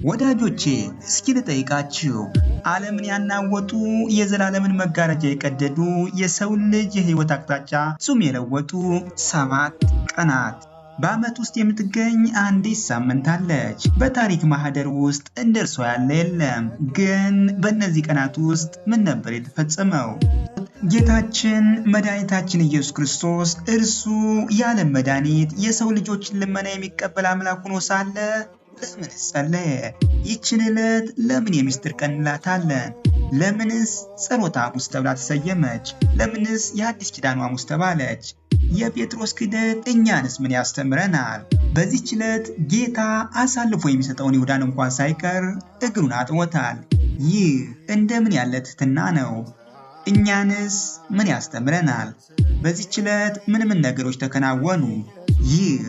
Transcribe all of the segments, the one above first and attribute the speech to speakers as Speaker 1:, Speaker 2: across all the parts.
Speaker 1: ወዳጆቼ እስኪ ልጠይቃችሁ፣ ዓለምን ያናወጡ የዘላለምን መጋረጃ የቀደዱ የሰውን ልጅ የህይወት አቅጣጫ ፍጹም የለወጡ 7 ቀናት። በዓመት ውስጥ የምትገኝ አንዲት ሳምንት አለች። በታሪክ ማህደር ውስጥ እንደ እርሷ ያለ የለም። ግን በእነዚህ ቀናት ውስጥ ምን ነበር የተፈጸመው? ጌታችን መድኃኒታችን ኢየሱስ ክርስቶስ እርሱ የዓለም መድኃኒት የሰው ልጆችን ልመና የሚቀበል አምላክ ሆኖ ሳለ ለምን ጸለየ? ይህችን ዕለት ለምን የምስጢር ቀን እንላታለን? ለምንስ ጸሎተ ሐሙስ ተብላ ተሰየመች? ለምንስ የአዲስ ኪዳን ሐሙስ ተባለች? የጴጥሮስ ክህደት እኛንስ ምን ያስተምረናል? በዚህች ዕለት ጌታ አሳልፎ የሚሰጠውን ይሁዳን እንኳን ሳይቀር እግሩን አጥቦታል። ይህ እንደምን ያለ ትሕትና ነው! እኛንስ ምን ያስተምረናል? በዚህች ዕለት ምን ነገሮች ተከናወኑ? ይህ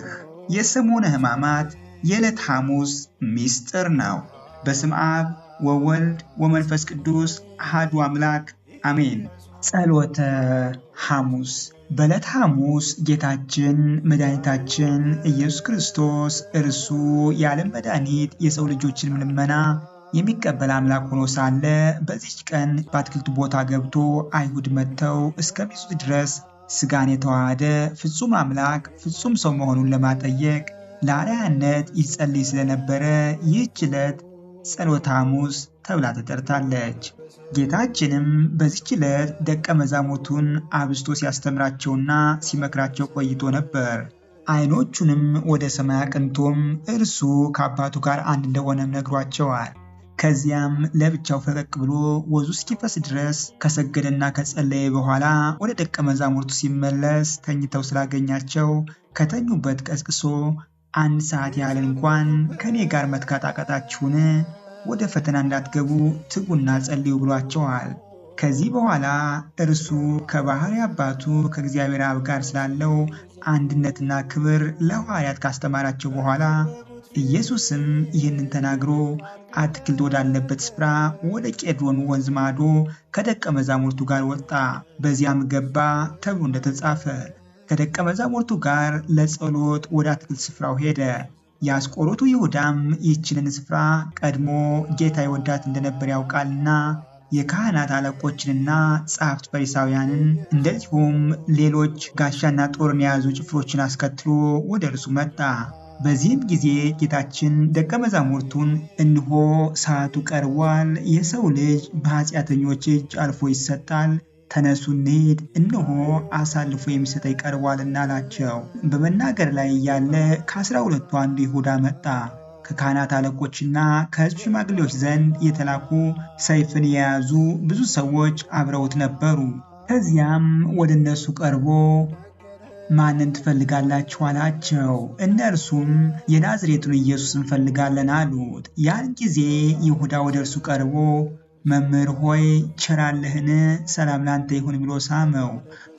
Speaker 1: የሰሙነ ሕማማት የዕለት ሐሙስ ምስጢር ነው። በስመ አብ ወወልድ ወመንፈስ ቅዱስ አሐዱ አምላክ አሜን። ጸሎተ ሐሙስ። በዕለት ሐሙስ ጌታችን መድኃኒታችን ኢየሱስ ክርስቶስ እርሱ የዓለም መድኃኒት የሰው ልጆችን ልመና የሚቀበል አምላክ ሆኖ ሳለ በዚች ቀን በአትክልቱ ቦታ ገብቶ አይሁድ መጥተው እስከሚይዙት ድረስ ሥጋን የተዋሃደ ፍጹም አምላክ ፍጹም ሰው መሆኑን ለማጠየቅ ለአርአያነት ይጸልይ ስለነበረ ይህች ዕለት ጸሎተ ሐሙስ ተብላ ተጠርታለች። ጌታችንም በዚህች ዕለት ደቀ መዛሙርቱን አብዝቶ ሲያስተምራቸውና ሲመክራቸው ቆይቶ ነበር። ዓይኖቹንም ወደ ሰማይ አቅንቶም እርሱ ከአባቱ ጋር አንድ እንደሆነም ነግሯቸዋል። ከዚያም ለብቻው ፈቀቅ ብሎ ወዙ እስኪፈስ ድረስ ከሰገደና ከጸለየ በኋላ ወደ ደቀ መዛሙርቱ ሲመለስ ተኝተው ስላገኛቸው ከተኙበት ቀስቅሶ 1 ሰዓት ያህል እንኳን ከኔ ጋር መትጋት አቃታችሁን? ወደ ፈተና እንዳትገቡ ትጉና ጸልዩ ብሏቸዋል። ከዚህ በኋላ እርሱ ከባሕርይ አባቱ ከእግዚአብሔር አብ ጋር ስላለው አንድነትና ክብር ለሐዋርያት ካስተማራቸው በኋላ ኢየሱስም ይህንን ተናግሮ አትክልት ወዳለበት ስፍራ ወደ ቄድሮን ወንዝ ማዶ ከደቀ መዛሙርቱ ጋር ወጣ፣ በዚያም ገባ ተብሎ እንደተጻፈ ከደቀ መዛሙርቱ ጋር ለጸሎት ወደ አትክልት ስፍራው ሄደ። የአስቆሮቱ ይሁዳም ይህችንን ስፍራ ቀድሞ ጌታ ይወዳት እንደነበር ያውቃልና የካህናት አለቆችንና ጸሐፍት ፈሪሳውያንን እንደዚሁም ሌሎች ጋሻና ጦርን የያዙ ጭፍሮችን አስከትሎ ወደ እርሱ መጣ። በዚህም ጊዜ ጌታችን ደቀ መዛሙርቱን እነሆ ሰዓቱ ቀርቧል፣ የሰው ልጅ በኃጢአተኞች እጅ አልፎ ይሰጣል፣ ተነሱ እንሂድ፣ እነሆ አሳልፎ የሚሰጠኝ ቀርቧልና አላቸው። በመናገር ላይ እያለ ከ12ቱ አንዱ ይሁዳ መጣ። ከካህናት አለቆችና ከሕዝብ ሽማግሌዎች ዘንድ የተላኩ ሰይፍን የያዙ ብዙ ሰዎች አብረውት ነበሩ። ከዚያም ወደ እነሱ ቀርቦ ማንን ትፈልጋላችሁ? አላቸው። እነርሱም የናዝሬቱን ኢየሱስ እንፈልጋለን አሉት። ያን ጊዜ ይሁዳ ወደ እርሱ ቀርቦ መምህር ሆይ ቸር አለህን? ሰላም ላንተ ይሁን ብሎ ሳመው።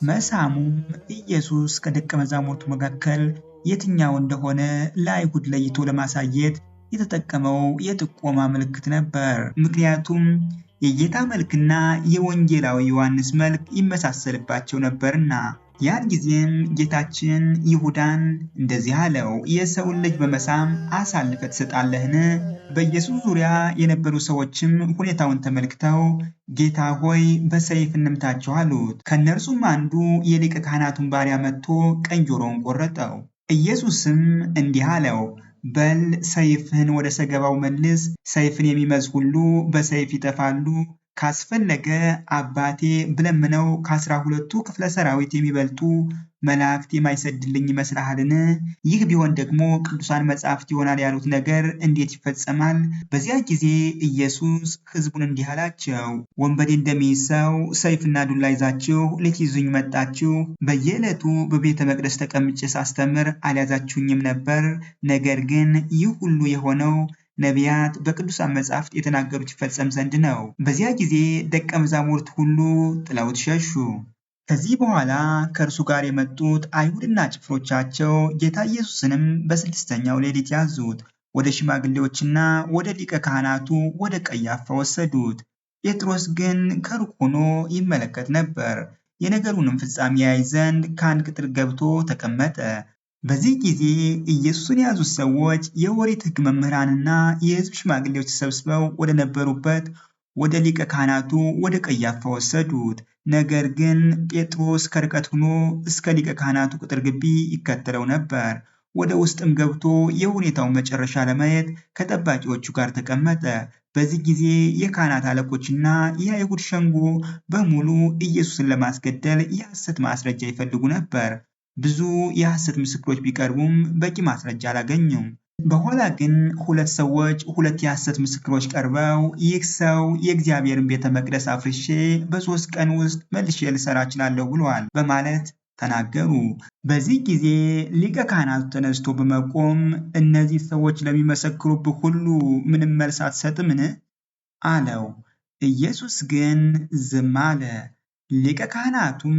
Speaker 1: መሳሙም ኢየሱስ ከደቀ መዛሙርቱ መካከል የትኛው እንደሆነ ለአይሁድ ለይቶ ለማሳየት የተጠቀመው የጥቆማ ምልክት ነበር። ምክንያቱም የጌታ መልክና የወንጌላዊ ዮሐንስ መልክ ይመሳሰልባቸው ነበርና። ያን ጊዜም ጌታችን ይሁዳን እንደዚህ አለው፣ የሰውን ልጅ በመሳም አሳልፈ ትሰጣለህን? በኢየሱስ ዙሪያ የነበሩ ሰዎችም ሁኔታውን ተመልክተው ጌታ ሆይ በሰይፍ እንምታቸው አሉት። ከእነርሱም አንዱ የሊቀ ካህናቱን ባሪያ መጥቶ ቀኝ ጆሮውን ቆረጠው። ኢየሱስም እንዲህ አለው፣ በል ሰይፍህን ወደ ሰገባው መልስ፣ ሰይፍን የሚመዝ ሁሉ በሰይፍ ይጠፋሉ። ካስፈለገ አባቴ ብለምነው ከ12ቱ ክፍለ ሰራዊት የሚበልጡ መላእክት የማይሰድልኝ ይመስልሃልን? ይህ ቢሆን ደግሞ ቅዱሳን መጻሕፍት ይሆናል ያሉት ነገር እንዴት ይፈጸማል? በዚያ ጊዜ ኢየሱስ ሕዝቡን እንዲህ አላቸው፣ ወንበዴ እንደሚይዝ ሰው ሰይፍና ዱላ ይዛችሁ ልትይዙኝ መጣችሁ። በየዕለቱ በቤተ መቅደስ ተቀምጬ ሳስተምር አልያዛችሁኝም ነበር። ነገር ግን ይህ ሁሉ የሆነው ነቢያት በቅዱሳን መጻሕፍት የተናገሩት ይፈጸም ዘንድ ነው። በዚያ ጊዜ ደቀ መዛሙርት ሁሉ ጥለውት ሸሹ። ከዚህ በኋላ ከእርሱ ጋር የመጡት አይሁድና ጭፍሮቻቸው ጌታ ኢየሱስንም በስድስተኛው ሌሊት ያዙት። ወደ ሽማግሌዎችና ወደ ሊቀ ካህናቱ ወደ ቀያፋ ወሰዱት። ጴጥሮስ ግን ከሩቅ ሆኖ ይመለከት ነበር። የነገሩንም ፍጻሜ ያይ ዘንድ ከአንድ ቅጥር ገብቶ ተቀመጠ። በዚህ ጊዜ ኢየሱስን የያዙት ሰዎች የኦሪት ሕግ መምህራንና የሕዝብ ሽማግሌዎች ተሰብስበው ወደ ነበሩበት ወደ ሊቀ ካህናቱ ወደ ቀያፋ ወሰዱት። ነገር ግን ጴጥሮስ ከርቀት ሆኖ እስከ ሊቀ ካህናቱ ቅጥር ግቢ ይከተለው ነበር። ወደ ውስጥም ገብቶ የሁኔታውን መጨረሻ ለማየት ከጠባቂዎቹ ጋር ተቀመጠ። በዚህ ጊዜ የካህናት አለቆችና የአይሁድ ሸንጎ በሙሉ ኢየሱስን ለማስገደል የሐሰት ማስረጃ ይፈልጉ ነበር። ብዙ የሐሰት ምስክሮች ቢቀርቡም በቂ ማስረጃ አላገኙም። በኋላ ግን ሁለት የሐሰት ምስክሮች ቀርበው ይህ ሰው የእግዚአብሔርን ቤተ መቅደስ አፍርሼ በ3 ቀን ውስጥ መልሼ ልሰራ እችላለሁ ብለዋል በማለት ተናገሩ። በዚህ ጊዜ ሊቀ ካህናቱ ተነስቶ በመቆም እነዚህ ሰዎች ለሚመሰክሩብህ ሁሉ ምንም መልስ አትሰጥምን? አለው። ኢየሱስ ግን ዝም አለ። ሊቀ ካህናቱም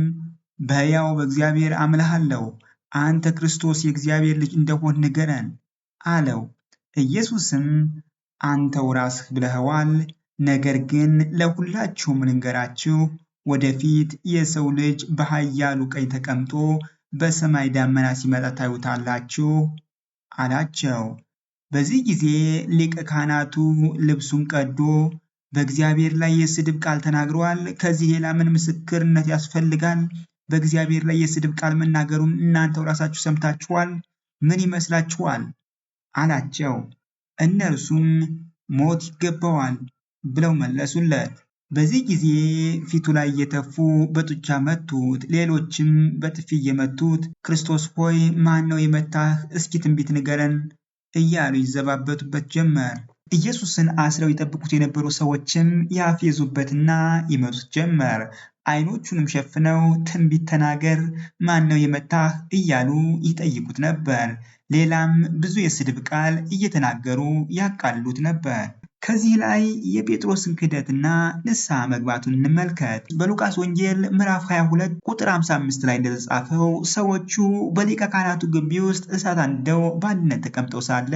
Speaker 1: በሕያው በእግዚአብሔር አምልሃለሁ፣ አንተ ክርስቶስ የእግዚአብሔር ልጅ እንደሆን ንገረን አለው። ኢየሱስም አንተው ራስህ ብለኸዋል። ነገር ግን ለሁላችሁም ልንገራችሁ፣ ወደፊት የሰው ልጅ በኃያሉ ቀኝ ተቀምጦ በሰማይ ደመና ሲመጣ ታዩታላችሁ አላቸው። በዚህ ጊዜ ሊቀ ካህናቱ ልብሱን ቀዶ በእግዚአብሔር ላይ የስድብ ቃል ተናግሯል፣ ከዚህ ሌላ ምን ምስክርነት ያስፈልጋል? በእግዚአብሔር ላይ የስድብ ቃል መናገሩን እናንተው ራሳችሁ ሰምታችኋል። ምን ይመስላችኋል? አላቸው። እነርሱም ሞት ይገባዋል ብለው መለሱለት። በዚህ ጊዜ ፊቱ ላይ እየተፉ በጡጫ መቱት። ሌሎችም በጥፊ እየመቱት ክርስቶስ ሆይ ማን ነው የመታህ? እስኪ ትንቢት ንገረን እያሉ ይዘባበቱበት ጀመር። ኢየሱስን አስረው ይጠብቁት የነበሩ ሰዎችም ያፌዙበትና ይመቱት ጀመር። ዓይኖቹንም ሸፍነው ትንቢት ተናገር፣ ማን ነው የመታህ? እያሉ ይጠይቁት ነበር። ሌላም ብዙ የስድብ ቃል እየተናገሩ ያቃልሉት ነበር። ከዚህ ላይ የጴጥሮስን ክህደትና ንስሐ መግባቱን እንመልከት። በሉቃስ ወንጌል ምዕራፍ 22 ቁጥር 55 ላይ እንደተጻፈው ሰዎቹ በሊቀ ካህናቱ ግቢ ውስጥ እሳት አንድደው በአንድነት ተቀምጠው ሳለ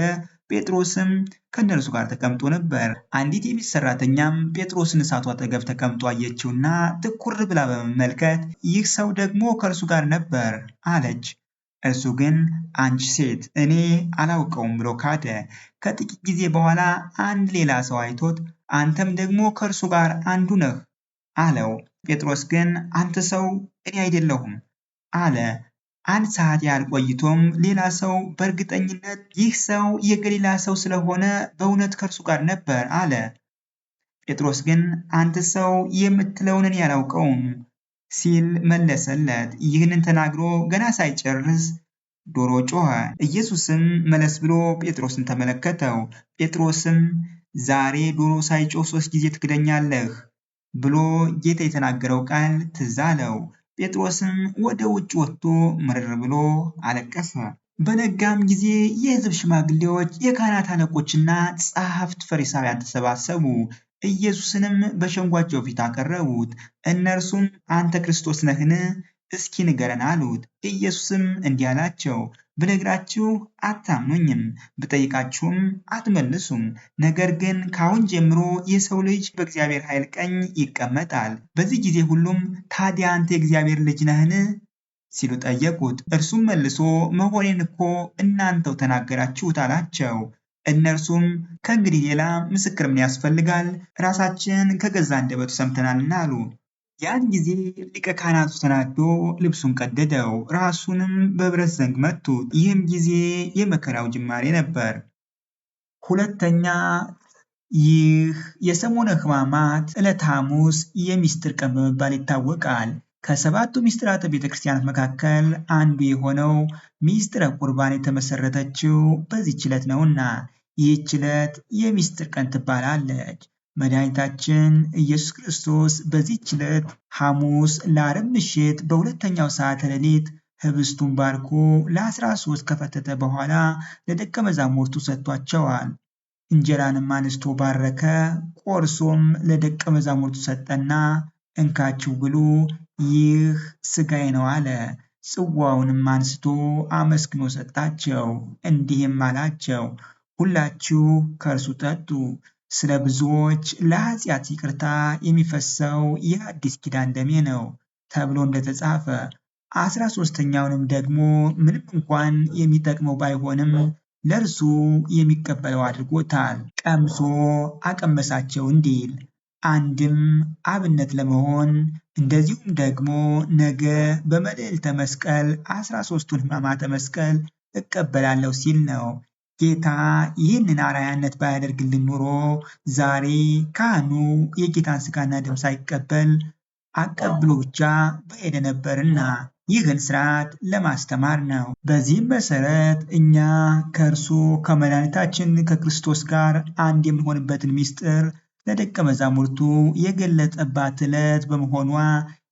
Speaker 1: ጴጥሮስም ከእነርሱ ጋር ተቀምጦ ነበር። አንዲት የቤት ሰራተኛም ጴጥሮስን እሳቱ አጠገብ ተቀምጦ አየችውና ትኩር ብላ በመመልከት ይህ ሰው ደግሞ ከእርሱ ጋር ነበር አለች። እርሱ ግን አንቺ ሴት እኔ አላውቀውም ብሎ ካደ። ከጥቂት ጊዜ በኋላ አንድ ሌላ ሰው አይቶት አንተም ደግሞ ከእርሱ ጋር አንዱ ነህ አለው። ጴጥሮስ ግን አንተ ሰው እኔ አይደለሁም አለ። አንድ ሰዓት ያህል ቆይቶም ሌላ ሰው በእርግጠኝነት ይህ ሰው የገሊላ ሰው ስለሆነ በእውነት ከእርሱ ጋር ነበር አለ። ጴጥሮስ ግን አንተ ሰው የምትለውን እኔ አላውቀውም ሲል መለሰለት። ይህንን ተናግሮ ገና ሳይጨርስ ዶሮ ጮኸ። ኢየሱስም መለስ ብሎ ጴጥሮስን ተመለከተው። ጴጥሮስም ዛሬ ዶሮ ሳይጮህ 3 ጊዜ ትክደኛለህ ብሎ ጌታ የተናገረው ቃል ትዝ አለው። ጴጥሮስም ወደ ውጭ ወጥቶ ምርር ብሎ አለቀሰ። በነጋም ጊዜ የሕዝብ ሽማግሌዎች፣ የካህናት አለቆችና ጸሐፍት ፈሪሳውያን ተሰባሰቡ። ኢየሱስንም በሸንጓቸው ፊት አቀረቡት። እነርሱም አንተ ክርስቶስ ነህን? እስኪ ንገረን አሉት። ኢየሱስም እንዲህ አላቸው፣ ብነግራችሁ አታምኑኝም፣ ብጠይቃችሁም አትመልሱም። ነገር ግን ከአሁን ጀምሮ የሰው ልጅ በእግዚአብሔር ኃይል ቀኝ ይቀመጣል። በዚህ ጊዜ ሁሉም ታዲያ አንተ የእግዚአብሔር ልጅ ነህን? ሲሉ ጠየቁት። እርሱም መልሶ መሆኔን እኮ እናንተው ተናገራችሁት አላቸው። እነርሱም ከእንግዲህ ሌላ ምስክር ምን ያስፈልጋል? ራሳችን ከገዛ አንደበቱ ሰምተናልና አሉ። ያን ጊዜ ሊቀ ካህናቱ ተናዶ ልብሱን ቀደደው፣ ራሱንም በብረት ዘንግ መቱት። ይህም ጊዜ የመከራው ጅማሬ ነበር። ሁለተኛ፣ ይህ የሰሙነ ሕማማት ዕለተ ሐሙስ የሚስጥር ቀን በመባል ይታወቃል። ከሰባቱ ሚስጥራተ ቤተ ክርስቲያናት መካከል አንዱ የሆነው ሚስጥረ ቁርባን የተመሰረተችው በዚህች ዕለት ነውና ይህች ዕለት የሚስጥር ቀን ትባላለች። መድኃኒታችን ኢየሱስ ክርስቶስ በዚህች ዕለት ሐሙስ ለዓርብ ምሽት በሁለተኛው ሰዓተ ሌሊት ህብስቱን ባርኮ ለ13 ከፈተተ በኋላ ለደቀ መዛሙርቱ ሰጥቷቸዋል። እንጀራንም አንስቶ ባረከ፣ ቆርሶም ለደቀ መዛሙርቱ ሰጠና እንካችሁ ብሉ፣ ይህ ሥጋዬ ነው አለ። ጽዋውንም አንስቶ አመስግኖ ሰጣቸው፣ እንዲህም አላቸው፣ ሁላችሁ ከእርሱ ጠጡ፣ ስለ ብዙዎች ለኃጢአት ይቅርታ የሚፈሰው የአዲስ ኪዳን ደሜ ነው ተብሎ እንደተጻፈ 13ኛውንም ደግሞ ምንም እንኳን የሚጠቅመው ባይሆንም ለእርሱ የሚቀበለው አድርጎታል። ቀምሶ አቀመሳቸው እንዲል አንድም አብነት ለመሆን እንደዚሁም ደግሞ ነገ በመልዕልተ መስቀል 13ቱን ሕማማተ መስቀል እቀበላለሁ ሲል ነው። ጌታ ይህንን አርአያነት ባያደርግልን ኖሮ ዛሬ ካህኑ የጌታን ሥጋና ደም ሳይቀበል አቀብሎ ብቻ በሄደ ነበርና ይህን ስርዓት ለማስተማር ነው። በዚህም መሰረት እኛ ከእርሱ ከመድኃኒታችን ከክርስቶስ ጋር አንድ የምንሆንበትን ምስጢር ለደቀ መዛሙርቱ የገለጠባት ዕለት በመሆኗ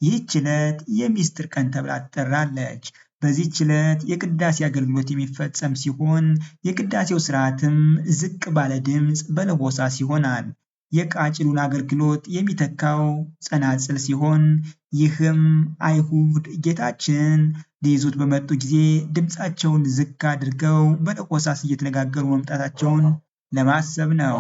Speaker 1: ይህች ዕለት የምስጢር ቀን ተብላ ትጠራለች። በዚህች ዕለት የቅዳሴ አገልግሎት የሚፈጸም ሲሆን የቅዳሴው ስርዓትም ዝቅ ባለ ድምፅ በለሆሳስ ይሆናል። የቃጭሉን አገልግሎት የሚተካው ጸናጽል ሲሆን ይህም አይሁድ ጌታችንን ሊይዙት በመጡ ጊዜ ድምፃቸውን ዝቅ አድርገው በለሆሳስ እየተነጋገሩ መምጣታቸውን ለማሰብ ነው።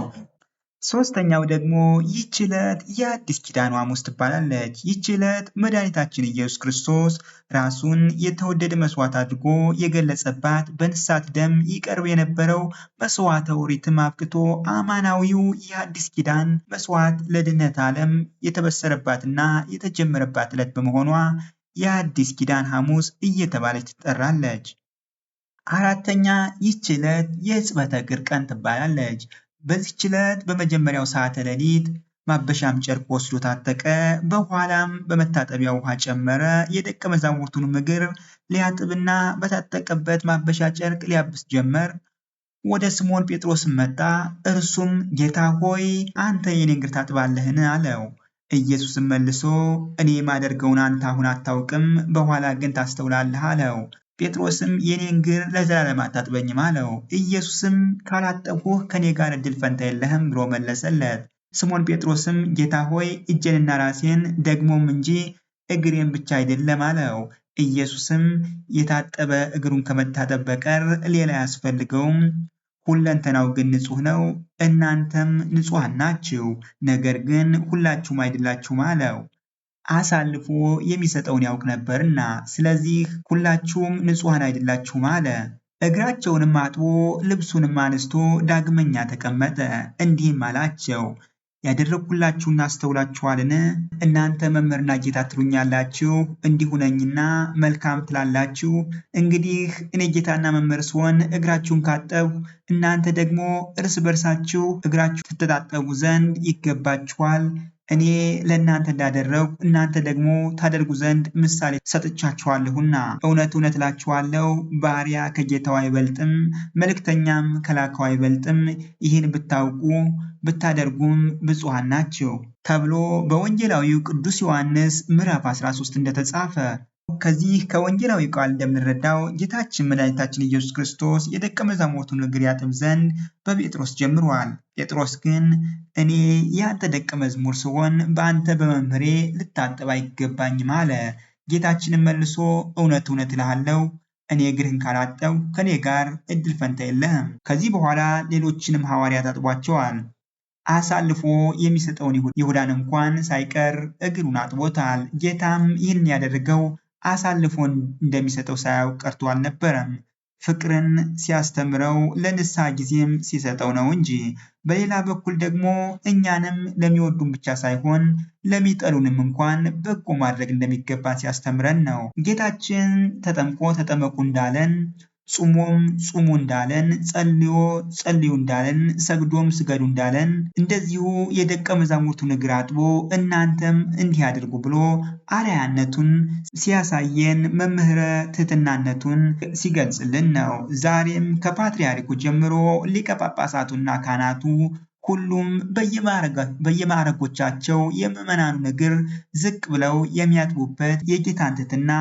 Speaker 1: ሶስተኛው ደግሞ ይህች ዕለት የአዲስ ኪዳን ሐሙስ ትባላለች። ይህች ዕለት መድኃኒታችን ኢየሱስ ክርስቶስ ራሱን የተወደደ መስዋዕት አድርጎ የገለጸባት፣ በንሳት ደም ይቀርብ የነበረው መስዋዕተ ኦሪትም አብቅቶ አማናዊው የአዲስ ኪዳን መስዋዕት ለድኅነት ዓለም የተበሰረባትና የተጀመረባት ዕለት በመሆኗ የአዲስ ኪዳን ሐሙስ እየተባለች ትጠራለች። አራተኛ ይህች ዕለት የሕጽበተ እግር ቀን ትባላለች። በዚህች ዕለት በመጀመሪያው ሰዓተ ሌሊት ማበሻም ጨርቅ ወስዶ ታጠቀ። በኋላም በመታጠቢያ ውሃ ጨመረ። የደቀ መዛሙርቱንም እግር ሊያጥብና በታጠቀበት ማበሻ ጨርቅ ሊያብስ ጀመር። ወደ ስምዖን ጴጥሮስም መጣ። እርሱም ጌታ ሆይ አንተ የኔን እግር ታጥባለህን? አለው። ኢየሱስም መልሶ እኔ የማደርገውን አንተ አሁን አታውቅም፣ በኋላ ግን ታስተውላለህ አለው። ጴጥሮስም የኔን እግር ለዘላለም አታጥበኝም አለው። ኢየሱስም ካላጠብሁህ ከኔ ጋር እድል ፈንታ የለህም ብሎ መለሰለት። ስምዖን ጴጥሮስም ጌታ ሆይ እጄንና ራሴን ደግሞም እንጂ እግሬን ብቻ አይደለም አለው። ኢየሱስም የታጠበ እግሩን ከመታጠብ በቀር ሌላ አያስፈልገውም፣ ሁለንተናው ግን ንጹሕ ነው። እናንተም ንጹሐን ናችሁ፣ ነገር ግን ሁላችሁም አይደላችሁም አለው። አሳልፎ የሚሰጠውን ያውቅ ነበርና፣ ስለዚህ ሁላችሁም ንጹሐን አይደላችሁም አለ። እግራቸውንም አጥቦ ልብሱንም አንስቶ ዳግመኛ ተቀመጠ። እንዲህም አላቸው፣ ያደረግሁላችሁን አስተውላችኋልን? እናንተ መምህርና ጌታ ትሉኛላችሁ፣ እንዲሁ ነኝና መልካም ትላላችሁ። እንግዲህ እኔ ጌታና መምህር ስሆን እግራችሁን ካጠብሁ፣ እናንተ ደግሞ እርስ በርሳችሁ እግራችሁ ትተጣጠቡ ዘንድ ይገባችኋል። እኔ ለእናንተ እንዳደረግሁ እናንተ ደግሞ ታደርጉ ዘንድ ምሳሌ ሰጥቻችኋለሁና። እውነት እውነት እላችኋለሁ፣ ባሪያ ከጌታው አይበልጥም፣ መልእክተኛም ከላከው አይበልጥም። ይህን ብታውቁ ብታደርጉም ብፁዓን ናችሁ ተብሎ በወንጌላዊው ቅዱስ ዮሐንስ ምዕራፍ 13 እንደተጻፈ። ከዚህ ከወንጌላዊ ቃል እንደምንረዳው ጌታችን መድኃኒታችን ኢየሱስ ክርስቶስ የደቀ መዛሙርቱን እግር ያጥብ ዘንድ በጴጥሮስ ጀምሯል። ጴጥሮስ ግን እኔ ያንተ ደቀ መዝሙር ስሆን በአንተ በመምህሬ ልታጠብ አይገባኝም አለ። ጌታችንም መልሶ እውነት እውነት እልሃለሁ፣ እኔ እግርህን ካላጠብሁ ከኔ ጋር እድል ፈንታ የለህም። ከዚህ በኋላ ሌሎችንም ሐዋርያት አጥቧቸዋል። አሳልፎ የሚሰጠውን ይሁዳን እንኳን ሳይቀር እግሩን አጥቦታል። ጌታም ይህን ያደረገው አሳልፎ እንደሚሰጠው ሳያውቅ ቀርቶ አልነበረም። ፍቅርን ሲያስተምረው ለንስሐ ጊዜም ሲሰጠው ነው እንጂ። በሌላ በኩል ደግሞ እኛንም ለሚወዱን ብቻ ሳይሆን ለሚጠሉንም እንኳን በጎ ማድረግ እንደሚገባን ሲያስተምረን ነው። ጌታችን ተጠምቆ ተጠመቁ እንዳለን፣ ጹሞም ጹሙ እንዳለን፣ ጸልዮ ጸልዩ እንዳለን፣ ሰግዶም ስገዱ እንዳለን እንደዚሁ የደቀ መዛሙርቱን እግር አጥቦ እናንተም እንዲህ አድርጉ ብሎ አርአያነቱን ሲያሳየን መምህረ ትሕትናነቱን ሲገልጽልን ነው። ዛሬም ከፓትርያርኩ ጀምሮ ሊቀ ጳጳሳቱና ካህናቱ ሁሉም በየማዕረጎቻቸው የምዕመናኑን እግር ዝቅ ብለው የሚያጥቡበት የጌታን ትሕትና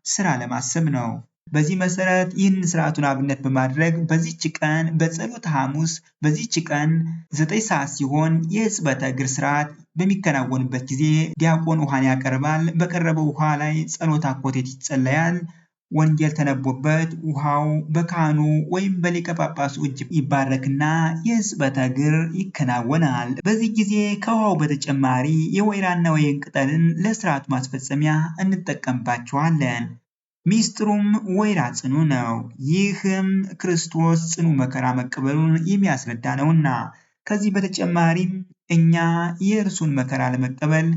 Speaker 1: ሥራ ለማሰብ ነው። በዚህ መሰረት ይህን ስርዓቱን አብነት በማድረግ በዚህች ቀን በጸሎተ ሐሙስ በዚህች ቀን 9 ሰዓት ሲሆን የሕጽበተ እግር ስርዓት በሚከናወንበት ጊዜ ዲያቆን ውሃን ያቀርባል። በቀረበው ውሃ ላይ ጸሎተ አኮቴት ይጸለያል። ወንጌል ተነቦበት ውሃው በካህኑ ወይም በሊቀ ጳጳሱ እጅ ይባረክና የሕጽበተ እግር ይከናወናል። በዚህ ጊዜ ከውሃው በተጨማሪ የወይራና ወይን ቅጠልን ለስርዓቱ ማስፈጸሚያ እንጠቀምባቸዋለን። ሚስጥሩም ወይራ ጽኑ ነው። ይህም ክርስቶስ ጽኑ መከራ መቀበሉን የሚያስረዳ ነውና። ከዚህ በተጨማሪም እኛ የእርሱን መከራ ለመቀበል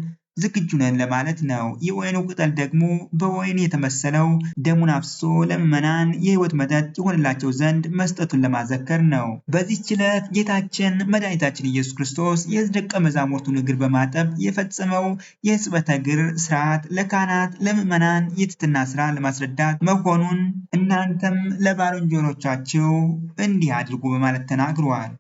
Speaker 1: ዝግጁ ነን ለማለት ነው። የወይኑ ቅጠል ደግሞ በወይን የተመሰለው ደሙን አፍስሶ ለምዕመናን የሕይወት መጠጥ ይሆንላቸው ዘንድ መስጠቱን ለማዘከር ነው። በዚህች ዕለት ጌታችን መድኃኒታችን ኢየሱስ ክርስቶስ የደቀ መዛሙርቱን እግር በማጠብ የፈጸመው የሕጽበተ እግር ስርዓት ለካህናት፣ ለምዕመናን የትሕትና ስራ ለማስረዳት መሆኑን እናንተም ለባልንጀሮቻችሁ እንዲህ አድርጉ በማለት ተናግሯል።